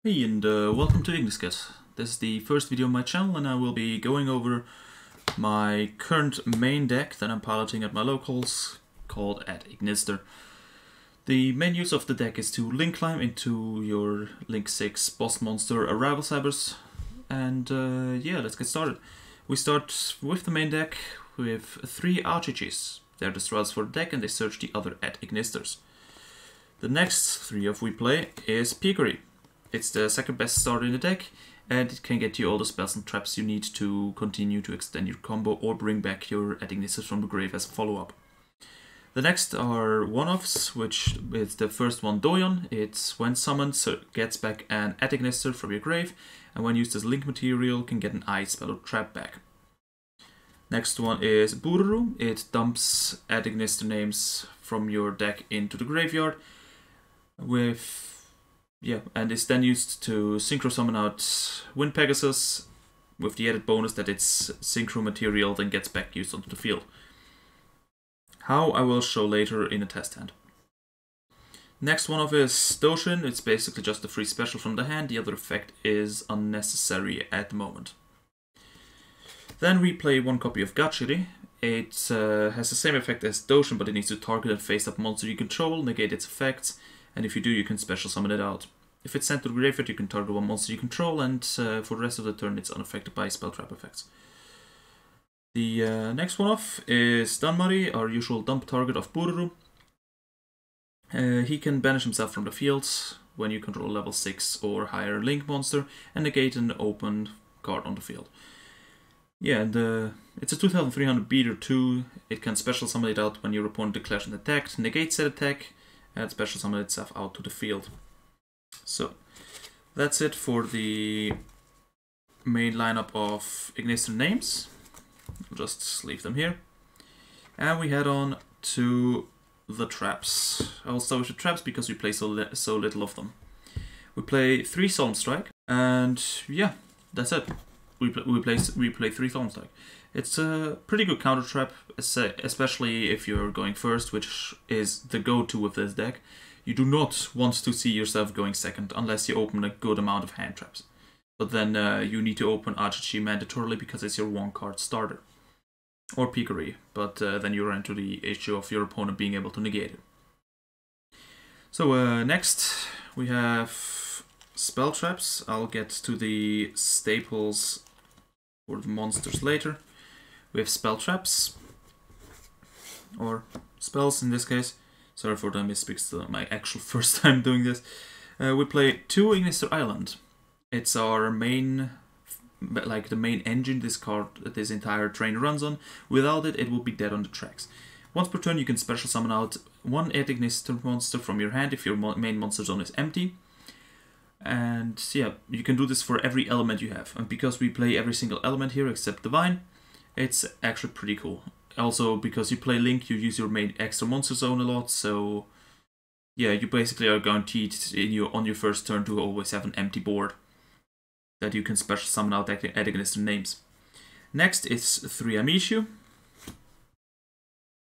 Hey, and welcome to Igniskidd. This is the first video on my channel, and I will be going over my current main deck that I'm piloting at my locals, called at IGNISTER. The main use of the deck is to link climb into your Link 6 boss monster Arrival Cybers, and yeah, let's get started. We start with the main deck with 3 ACHICHIs. They're the straws for the deck, and they search the other at IGNISTERs. The next 3 of we play is Peakery. It's the second best starter in the deck, and it can get you all the spells and traps you need to continue to extend your combo or bring back your Ignister from the grave as a follow-up. The next are one-offs, which is the first one, Doyon. It's when summoned, so it gets back an Ignister from your grave, and when used as link material, can get an ice spell or trap back. Next one is Bururu. It dumps Ignister names from your deck into the graveyard and is then used to synchro summon out Wind Pegasus with the added bonus that its synchro material then gets back used onto the field. How I will show later in a test hand. Next one of is Doshin. It's basically just a free special from the hand. The other effect is unnecessary at the moment. Then we play one copy of Gachiri. It has the same effect as Doshin, but it needs to target a face-up monster you control, negate its effects, and if you do, you can special summon it out. If it's sent to the graveyard, you can target one monster you control, and for the rest of the turn, it's unaffected by spell trap effects. The next one off is Dunmurray, our usual dump target of Bururu. He can banish himself from the field when you control a level 6 or higher link monster and negate an open card on the field. Yeah, and it's a 2300 beater too. It can special summon it out when your opponent declares an attack, negate said attack, and special summon itself out to the field. So that's it for the main lineup of Ignister names. We'll just leave them here. And we head on to the traps. I'll start with the traps because we play so little of them. We play 3 Solemn Strike, and yeah, that's it. We play 3 Solemn Strike. It's a pretty good counter trap, especially if you're going first, which is the go-to with this deck. You do not want to see yourself going second unless you open a good amount of hand traps. But then you need to open ACHICHI mandatorily because it's your 1-card starter. Or Peakery, but then you run into the issue of your opponent being able to negate it. So next we have spell traps. I'll get to the staples for the monsters later. We have spell traps, or spells in this case. Sorry for the misspeaks, my actual first time doing this. We play 2 IGNISTER Island. It's our main, like the main engine this entire train runs on. Without it, it will be dead on the tracks. Once per turn, you can special summon out 1 IGNISTER monster from your hand if your main monster zone is empty. And yeah, you can do this for every element you have. And because we play every single element here except Divine, it's actually pretty cool. Also, because you play Link, you use your main extra monster zone a lot, so yeah, you basically are guaranteed on your first turn to always have an empty board that you can special summon out Ignister names. Next is 3 Amishu.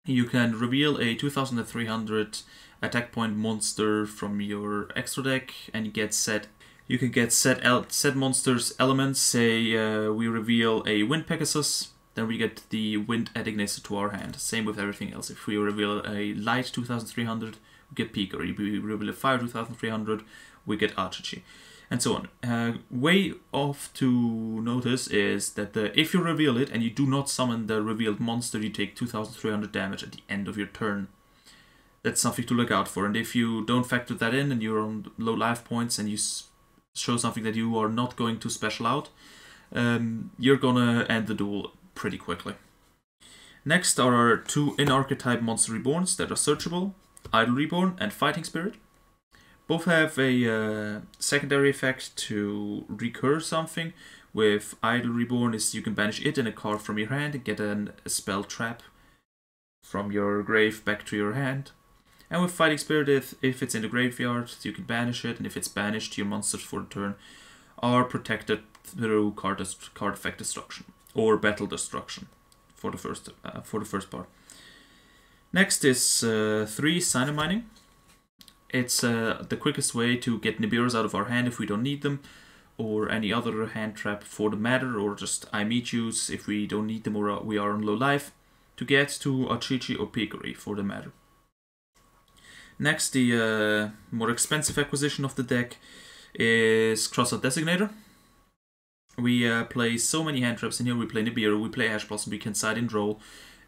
You can reveal a 2300 attack point monster from your extra deck, and you can get set monsters elements. Say we reveal a Wind Pegasus, then we get the Wind Ignister to our hand. Same with everything else. If we reveal a Light 2300, we get Peakery. If we reveal a Fire 2300, we get ACHICHI. And so on. Way off to notice is that if you reveal it and you do not summon the revealed monster, you take 2300 damage at the end of your turn. That's something to look out for. And if you don't factor that in and you're on low life points and you show something that you are not going to special out, you're gonna end the duel pretty quickly. Next are our 2 in-archetype monster reborns that are searchable, Idle Reborn and Fighting Spirit. Both have a secondary effect to recur something. With Idle Reborn is you can banish it and a card from your hand and get a spell trap from your grave back to your hand. And with Fighting Spirit, if it's in the graveyard, you can banish it, and if it's banished, your monsters for the turn are protected through card effect destruction or battle destruction for the first part. Next is 3 Sign of Mining. It's the quickest way to get Nibiru's out of our hand if we don't need them, or any other hand trap for the matter, or just IGNISTERs if we don't need them or we are on low life, to get to ACHICHI or Picori for the matter. Next, the more expensive acquisition of the deck is CROSSOUT Designator. We play so many hand traps in here. We play Nibiru, we play Ash Blossom, we can side in Droll,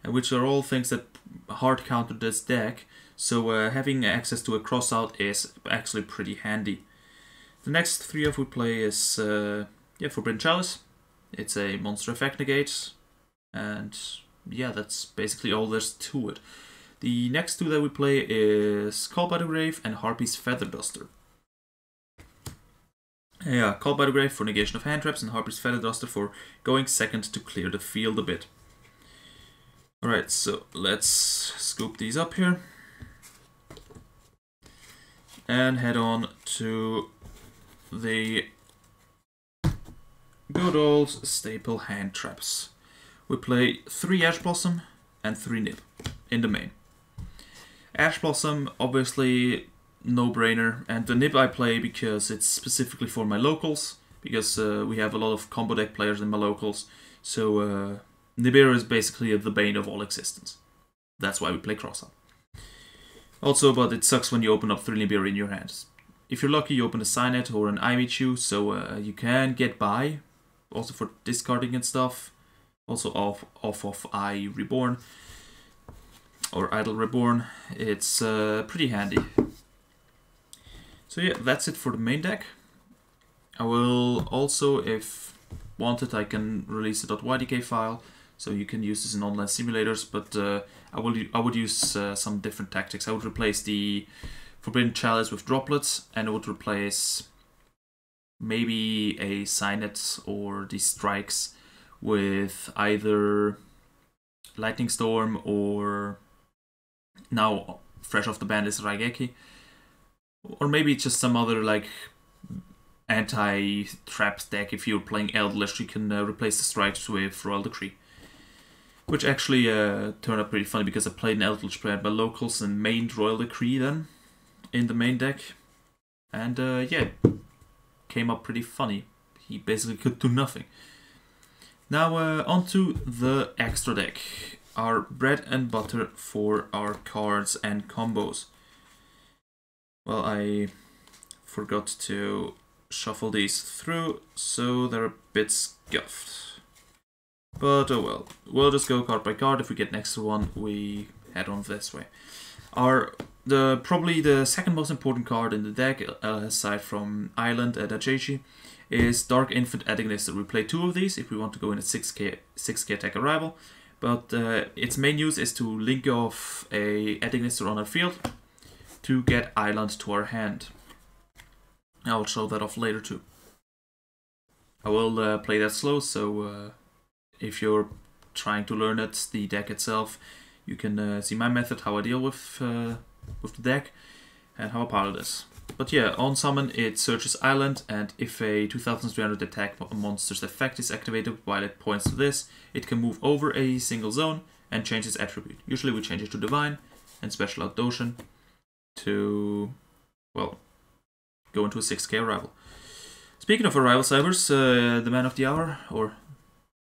which are all things that hard counter this deck. So having access to a CROSSOUT is actually pretty handy. The next three of we play is Forbidden Chalice. It's a monster effect negate, and yeah, that's basically all there's to it. The next two that we play is Call by the Grave and Harpy's Feather Duster. Yeah, Call by the Grave for negation of hand traps and Harpy's Feather Duster for going second to clear the field a bit. Alright, so let's scoop these up here and head on to the good old staple hand traps. We play 3 Ash Blossom and 3 Nib in the main. Ash Blossom, obviously no-brainer, and the Nib I play because it's specifically for my locals, because we have a lot of combo deck players in my locals, so Nibiru is basically the bane of all existence. That's why we play CROSSOUT. Also, but it sucks when you open up 3 Nibiru in your hands. If you're lucky, you open a Signet or an IGNISTER, so you can get by, also for discarding and stuff, also off of I Reborn. Or Idle Reborn, it's pretty handy. So yeah, that's it for the main deck. I will also, if wanted, I can release a .ydk file, so you can use this in online simulators, but I would use some different tactics. I would replace the Forbidden Chalice with droplets, and I would replace maybe a Signet or the strikes with either Lightning Storm or now fresh off the band is Raigeki, or maybe just some other like anti-traps deck. If you're playing Eldritch, you can replace the strikes with Royal Decree, which actually turned out pretty funny because I played an Eldritch player by locals and mained Royal Decree then in the main deck, and yeah, came up pretty funny. He basically could do nothing. Now onto the extra deck. Our bread and butter for our cards and combos. Well, I forgot to shuffle these through, so they're a bit scuffed. But oh well, we'll just go card by card. If we get an extra one, we head on this way. Probably the second most important card in the deck, aside from LLAND at ACHICHI, is Dark Infant at IGNISTER. We play 2 of these if we want to go in a 6k attack arrival. But its main use is to link off a IGNISTER on our field to get LLAND to our hand. I will show that off later too. I will play that slow, so if you're trying to learn it, the deck itself, you can see my method, how I deal with the deck, and how I pilot this. But yeah, on summon it searches LLAND, and if a 2300 attack monster's effect is activated while it points to this, it can move over a single zone and change its attribute. Usually we change it to Divine and special out Doshin to, well, go into a 6k arrival. Speaking of arrival cybers, the man of the hour, or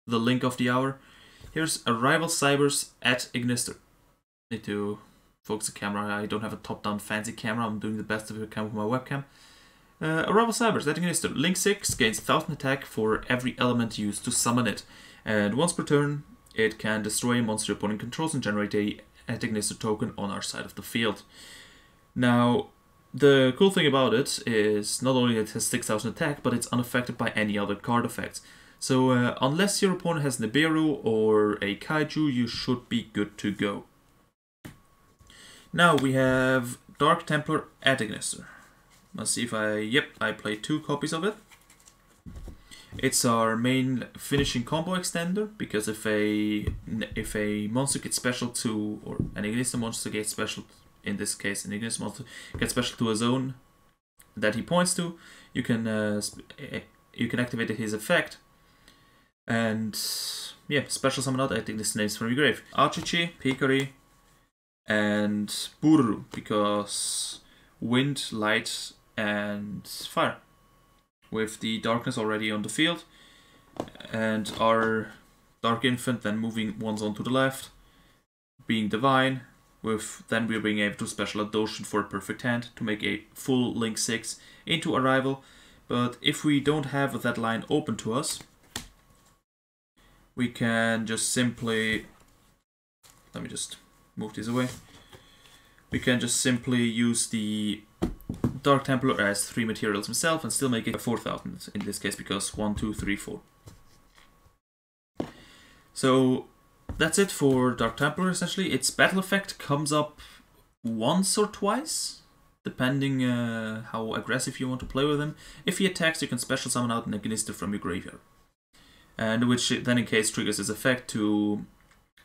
the link of the hour, here's arrival cybers at IGNISTER. Need to focus the camera. I don't have a top-down fancy camera. I'm doing the best of it can with my webcam. Arrival Cybers at IGNISTER. Link 6 gains 1000 attack for every element used to summon it. And once per turn, it can destroy a monster your opponent controls and generate a IGNISTER token on our side of the field. Now, the cool thing about it is not only it has 6000 attack, but it's unaffected by any other card effects. So unless your opponent has Nibiru or a Kaiju, you should be good to go. Now we have Dark Templar at IGNISTER. Let's see if I played 2 copies of it. It's our main finishing combo extender, because if a monster gets special to, or an IGNISTER monster gets special, in this case an IGNISTER monster gets special to a zone that he points to, you can activate his effect, and yeah, special summon out IGNISTER names from your grave. ACHICHI, Picori, and Bururu, because wind, light, and fire. With the darkness already on the field, and our Dark Infant then moving ones onto the left, being Divine, with then we're being able to special Adoption for a perfect hand to make a full Link 6 into Arrival. But if we don't have that line open to us, we can just simply, let me just move this away, we can just simply use the Dark Templar as 3 materials himself and still make it 4,000 in this case, because 1, 2, 3, 4. So that's it for Dark Templar essentially. Its battle effect comes up once or twice, depending how aggressive you want to play with him. If he attacks, you can special summon out an Ignister from your graveyard, and which then in case triggers his effect to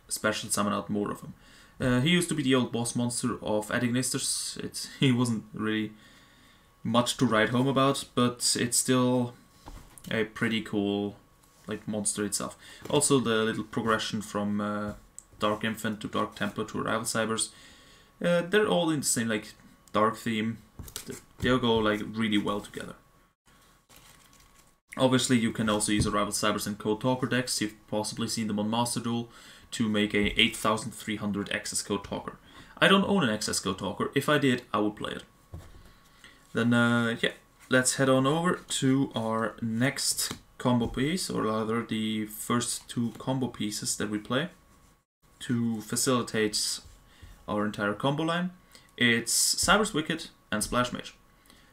special summon out more of him. He used to be the old boss monster of Ignisters. He wasn't really much to write home about, but it's still a pretty cool monster itself. Also the little progression from Dark Infant to Dark Templar to Arrival Cybers, they're all in the same dark theme. They'll go really well together. Obviously you can also use Arrival Cybers and Code Talker decks. You've possibly seen them on Master Duel to make a 8300 Access Code Talker. I don't own an Access Code Talker. If I did, I would play it. Then yeah, let's head on over to our next combo piece, or rather the first 2 combo pieces that we play to facilitate our entire combo line. It's Cyber's Wicked and Splash Mage.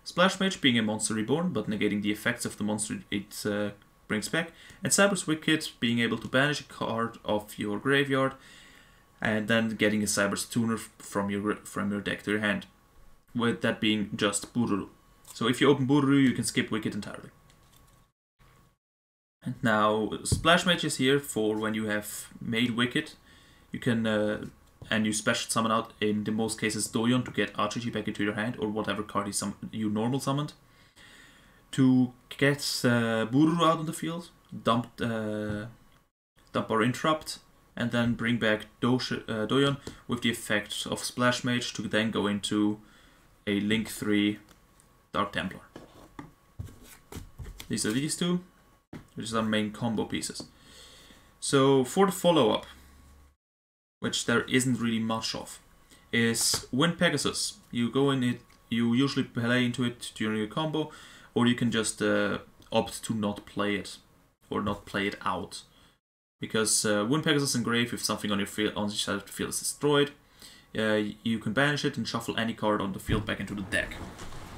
Splash Mage being a monster reborn, but negating the effects of the monster it brings back, and Cyber's Wicked being able to banish a card of your graveyard and then getting a Cyber's Tuner from your deck to your hand, with that being just Bururu. So if you open Bururu, you can skip Wicked entirely. And now Splash Mage is here for when you have made Wicked. You can and you special summon out, in the most cases, Doyon to get ACHICHI back into your hand, or whatever card you normal summoned. To get Bururu out on the field, dump or interrupt, and then bring back Doyon with the effect of Splash Mage to then go into a Link 3 Dark Templar. These are these 2, which is our main combo pieces. So for the follow-up, which there isn't really much of, is Wind Pegasus. You go in it, you usually play into it during your combo, or you can just opt to not play it, or not play it out. Because Wind Pegasus engrave, if something on your field, on the side of the field is destroyed, you can banish it and shuffle any card on the field back into the deck,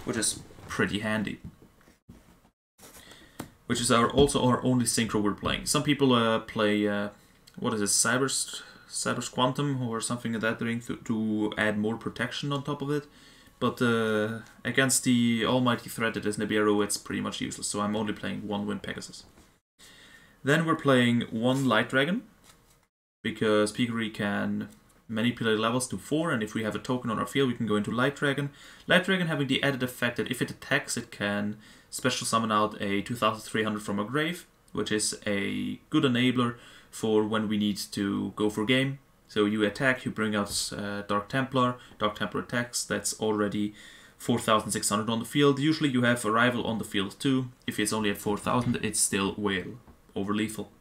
which is pretty handy. Which is also our only synchro we're playing. Some people play, what is it, Cyber's Quantum or something like that to add more protection on top of it. But against the almighty threat that is Nibiru, it's pretty much useless. So I'm only playing 1 Wind Pegasus. Then we're playing 1 Light Dragon, because Piggery can manipulate levels to 4, and if we have a token on our field, we can go into Light Dragon. Light Dragon having the added effect that if it attacks, it can special summon out a 2300 from a grave, which is a good enabler for when we need to go for game. So you attack, you bring out Dark Templar attacks, that's already 4600 on the field. Usually you have Arrival on the field too. If it's only at 4000, it's still way over lethal.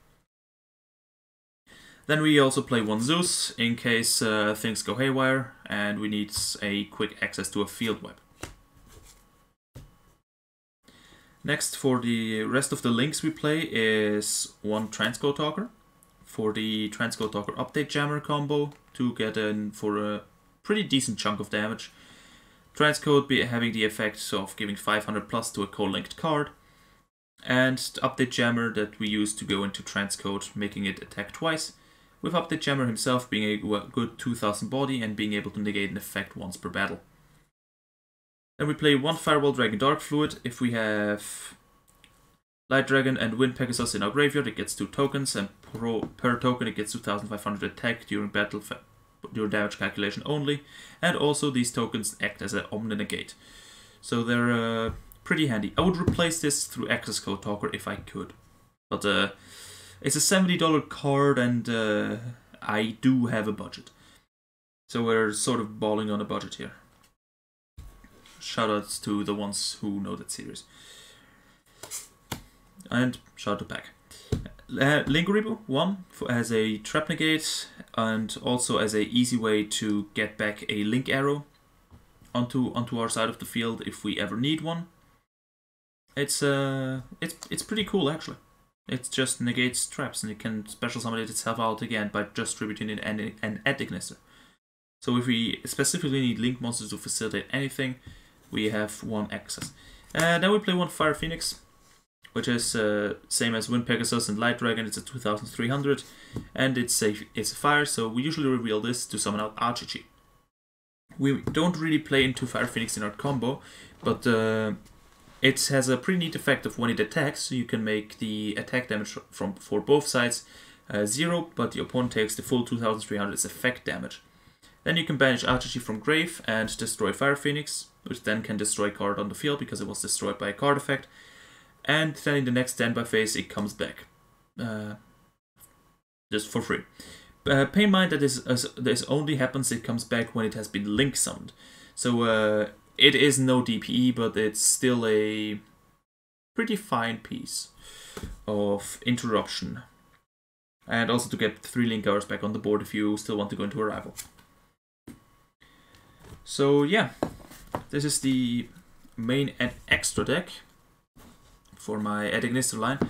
Then we also play 1 Zeus in case things go haywire and we need a quick access to a field wipe. Next, for the rest of the links we play is 1 Transcode Talker. For the Transcode Talker Update Jammer combo to get in for a pretty decent chunk of damage. Transcode having the effect of giving 500 plus to a co-linked card. And the Update Jammer that we use to go into Transcode, making it attack twice, with Update Jammer himself being a good 2000 body and being able to negate an effect once per battle. Then we play 1 Firewall Dragon Dark Fluid. If we have Light Dragon and Wind Pegasus in our graveyard, it gets 2 tokens, and per token it gets 2500 attack during battle during damage calculation only, and also these tokens act as an Omni Negate. So they're pretty handy. I would replace this through Access Code Talker if I could, but it's a $70 card and I do have a budget. So we're sort of balling on a budget here. shoutouts to the ones who know that series. And shout out to Pack. Lingeribu 1 as a trap negate, and also as a easy way to get back a link arrow onto our side of the field if we ever need one. It's pretty cool actually. It just negates traps, and it can special summon itself out again by just distributing it and add Ignister. So if we specifically need link monsters to facilitate anything, we have one access. And then we play one Fire Phoenix, which is same as Wind Pegasus and Light Dragon. It's a 2300, and it's a fire, so we usually reveal this to summon out ACHICHI. We don't really play into Fire Phoenix in our combo, but it has a pretty neat effect of when it attacks, so you can make the attack damage for both sides 0, but the opponent takes the full 2300 as effect damage. Then you can banish ACHICHI from grave and destroy Fire Phoenix, which then can destroy a card on the field because it was destroyed by a card effect. And then in the next standby phase it comes back, just for free. Pay in mind that this only happens, it comes back when it has been link summoned. So it is no DPE, but it's still a pretty fine piece of interruption. And also to get 3 link hours back on the board if you still want to go into a rival. So yeah, this is the main and extra deck for my IGNISTER line,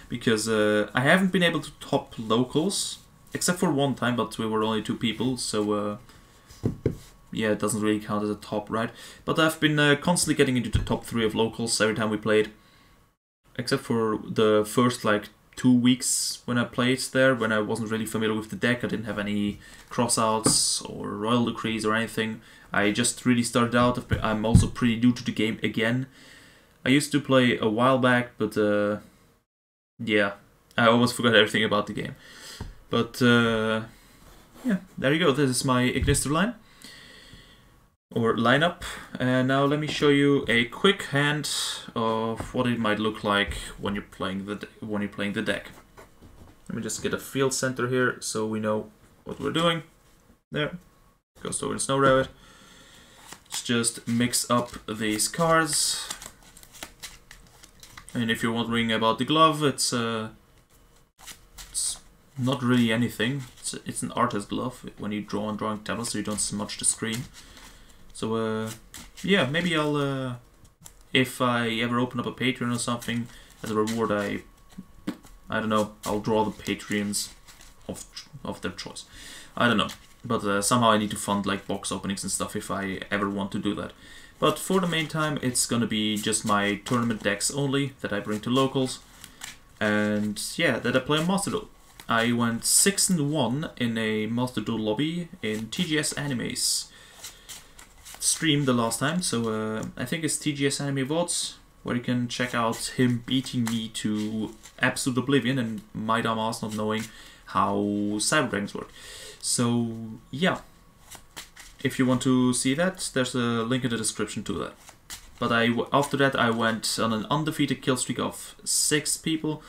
because I haven't been able to top locals, except for one time, but we were only 2 people, so yeah, it doesn't really count as a top, right? But I've been constantly getting into the top 3 of locals every time we played, except for the first like 2 weeks when I played there, when I wasn't really familiar with the deck. I didn't have any crossouts or royal decrees or anything. I just really started out. I'm also pretty new to the game again. I used to play a while back, but yeah, I almost forgot everything about the game. But yeah, there you go. This is my IGNISTER line, or lineup. And now let me show you a quick hand of what it might look like when you're playing the deck. Let me just get a field center here so we know what we're doing. There, Ghost over and Snow Rabbit. Let's just mix up these cards. And if you're wondering about the glove, it's not really anything. It's an artist glove when you draw on drawing tablets, so you don't smudge the screen. So yeah, maybe I'll if I ever open up a Patreon or something, as a reward, I don't know, I'll draw the Patreons of their choice. I don't know, but somehow I need to fund like box openings and stuff if I ever want to do that. But for the meantime, it's gonna be just my tournament decks only that I bring to locals, and yeah, that I play on Master Duel. I went 6-1 in a Master Duel lobby in TGS Anime's stream the last time, so I think it's TGS Anime Votes, where you can check out him beating me to absolute oblivion and my dumb ass not knowing how Cyber Dragons work. So yeah, if you want to see that, there's a link in the description to that. But after that I went on an undefeated kill streak of 6 people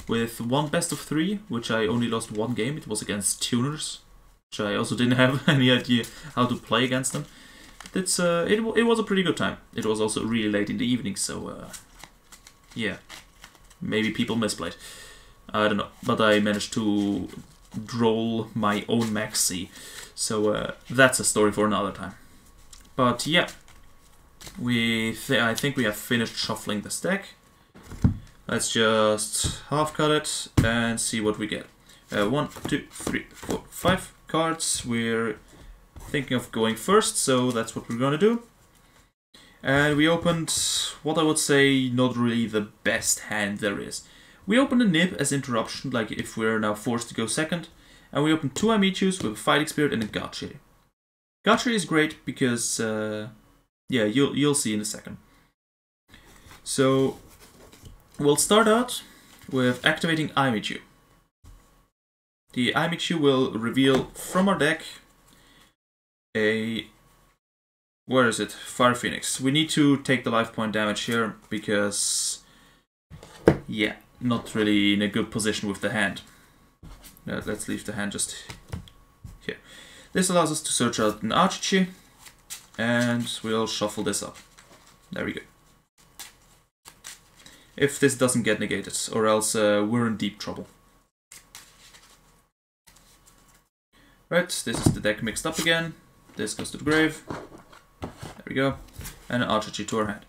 with 1 best of 3, which I only lost 1 game. It was against tuners, which I also didn't have any idea how to play against them. It's it was a pretty good time. It was also really late in the evening, so yeah, maybe people misplayed. I don't know, but I managed to droll my own maxi, so that's a story for another time. But yeah, I think we have finished shuffling this deck. Let's just half cut it and see what we get. 1, 2, 3, 4, 5 cards. We're thinking of going first, so that's what we're gonna do. And we opened what I would say not really the best hand there is. We opened a Nib as interruption, like if we're now forced to go second, and we opened 2 Amichus with a Fighting Spirit and a Gotchi. Gotchi is great because yeah, you'll see in a second. So we'll start out with activating Amichu. The Amichu will reveal from our deck a, where is it? Fire Phoenix. We need to take the life point damage here because, yeah, not really in a good position with the hand. Let's leave the hand just here. This allows us to search out an ACHICHI, and we'll shuffle this up. There we go. If this doesn't get negated, or else we're in deep trouble. Right, this is the deck mixed up again. This goes to the grave. There we go. And an ACHICHI to our hand.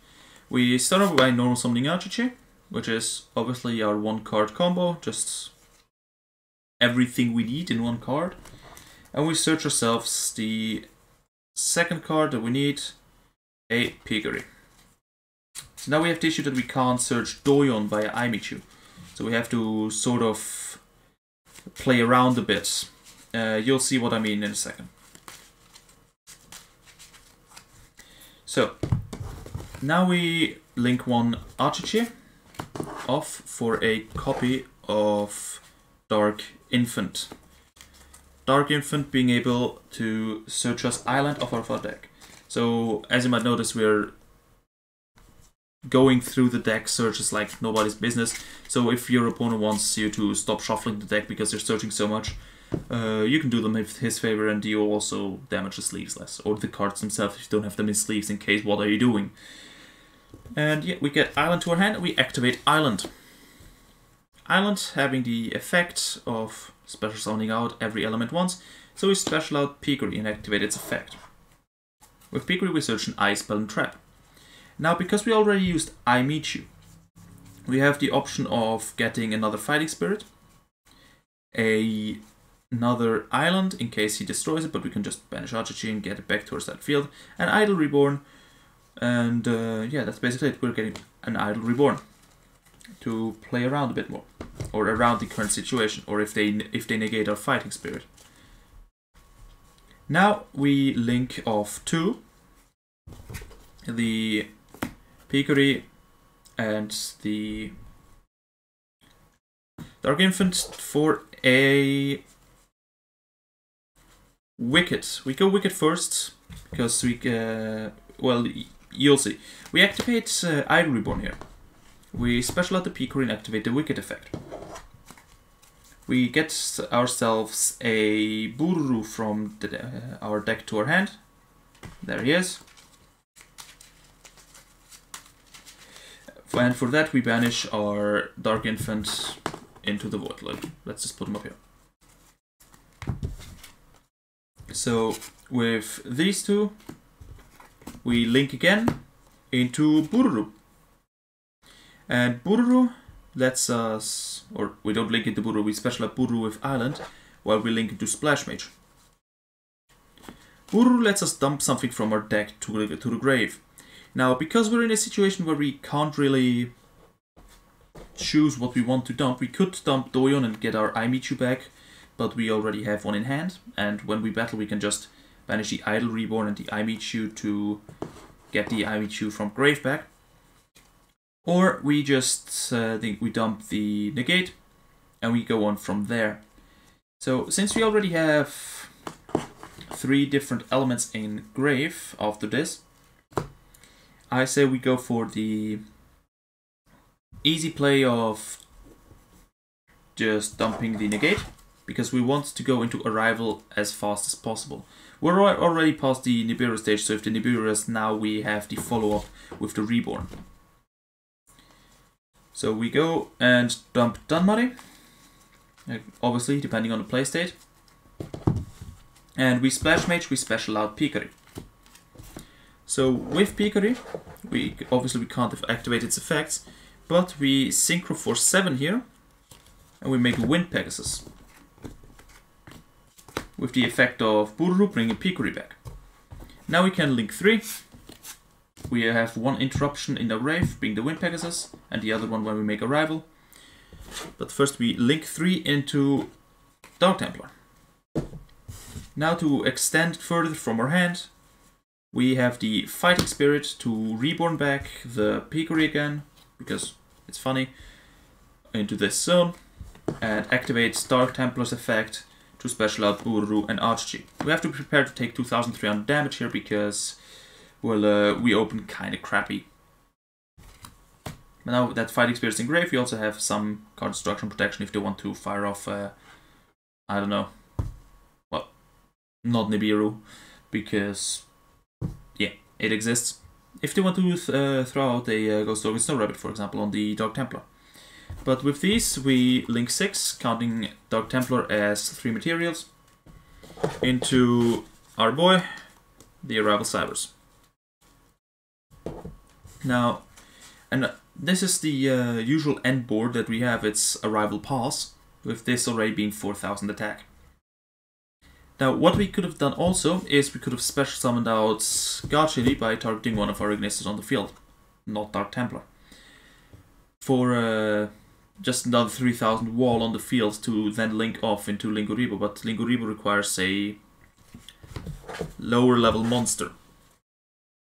We start off by normal summoning ACHICHI, which is obviously our 1-card combo, just everything we need in 1 card. And we search ourselves the 2nd card that we need, a Piggery. So now we have the issue that we can't search Doyon via Imichu. So we have to sort of play around a bit. You'll see what I mean in a second. So, now we link 1 ACHICHI off for a copy of Dark Infant. Dark Infant being able to search us island off of our deck. So, as you might notice, we're going through the deck searches like nobody's business. So if your opponent wants you to stop shuffling the deck because you're searching so much, you can do them in his favor, and you also damage the sleeves less, or the cards themselves if you don't have them in sleeves in case what are you doing. And yeah, we get Island to our hand, and we activate Island. Island having the effect of special summoning out every element once, so we special out Piggery and activate its effect. With Piggery we search an Ice Spell and Trap. Now, because we already used I Meet You, we have the option of getting another Fighting Spirit, another Island in case he destroys it, but we can just banish ACHICHI and get it back towards that field, an Idol Reborn, and yeah, that's basically it. We're getting an Idol Reborn to play around a bit more, or around the current situation, or if they negate our Fighting Spirit. Now we link off 2, the Piggery and the Dark Infant for a Wicked. We go Wicked first, because we, well, you'll see. We activate Idol Reborn here. We special out the Piggery and activate the Wicked effect. We get ourselves a Bururu from our deck to our hand. There he is. And for that we banish our Dark Infant into the Void. Let's just put him up here. So with these two, we link again into Bururu. And Bururu lets us, or we don't link into Bururu, we special out Bururu with Island, while we link into Splash Mage. Bururu lets us dump something from our deck to the grave. Now, because we're in a situation where we can't really choose what we want to dump, we could dump Doyon and get our I Meet You back, but we already have one in hand, and when we battle we can just banish the Idol Reborn and the I Meet You to get the I Meet You from grave back. Or we just we dump the negate and we go on from there. So since we already have 3 different elements in grave after this, I say we go for the easy play of just dumping the negate, because we want to go into Arrival as fast as possible. We're already past the Nibiru stage, so if the Nibiru is now, we have the follow-up with the Reborn. So we go and dump Dunmuddy, obviously depending on the play state. And we Splash Mage, we special out Piggery. So with Piggery, we can't activate its effects, but we Synchro for 7 here, and we make Wind Pegasus. With the effect of Bururu bringing Piggery back. Now we can link 3. We have 1 interruption in the grave, being the Wind Pegasus, and the other one when we make Arrival. But first we link 3 into Dark Templar. Now to extend further from our hand, we have the Fighting Spirit to Reborn back the Piggery again, because it's funny, into this zone, and activate Dark Templar's effect to special out Bururu and ACHICHI. We have to prepare to take 2,300 damage here, because, well, we open kinda crappy. Now that Fighting Spirit's in grave, we also have some card destruction protection if they want to fire off, I don't know, well, not Nibiru, because, yeah, it exists. if they want to throw out a Ghost Dog and Snow Rabbit, for example, on the Dark Templar. But with these, we link 6, counting Dark Templar as 3 materials, into our boy, the Arrival Cybers. Now, and this is the usual end board that we have, its Arrival Pass, with this already being 4000 attack. Now, what we could have done also is we could have special summoned out ACHICHI by targeting one of our Ignisters on the field, not Dark Templar, for just another 3000 wall on the field to then link off into Linguribo, but Linguribo requires a lower level monster.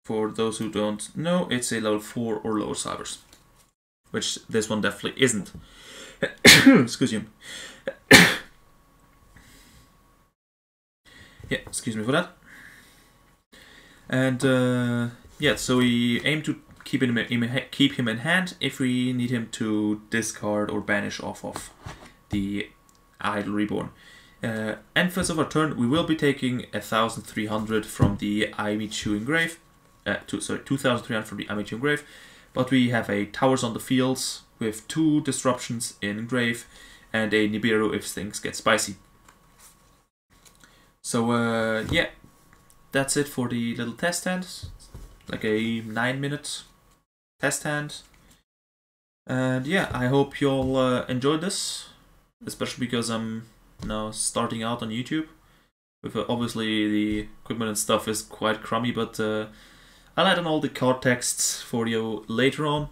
For those who don't know, it's a level 4 or lower Cybers, which this one definitely isn't. Excuse me. Yeah, excuse me for that. And yeah, so we aim to keep him in hand if we need him to discard or banish off of the Idle Reborn. And first of our turn, we will be taking 1300 from the I Meet You in Grave. 2300 from the I Meet You in Grave. But we have a Towers on the Fields with 2 Disruptions in Grave and a Nibiru if things get spicy. So yeah, that's it for the little test hand. Like a 9-minute test hand. And yeah, I hope you all enjoyed this, especially because I'm now starting out on YouTube. With obviously the equipment and stuff is quite crummy, but I'll add on all the card texts for you later on.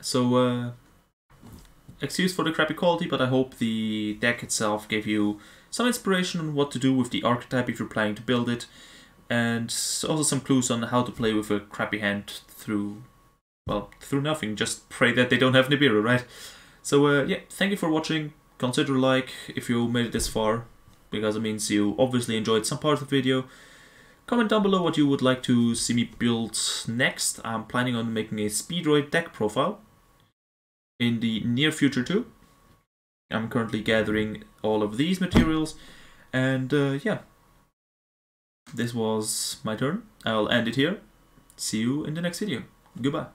So excuse for the crappy quality, but I hope the deck itself gave you some inspiration on what to do with the archetype if you're planning to build it, and also some clues on how to play with a crappy hand through, well, through nothing. Just pray that they don't have Nibiru, right? So yeah, thank you for watching. Consider a like if you made it this far, because it means you obviously enjoyed some part of the video. Comment down below what you would like to see me build next. I'm planning on making a Speedroid deck profile in the near future too. I'm currently gathering all of these materials, and yeah, this was my turn. I'll end it here. See you in the next video. Goodbye.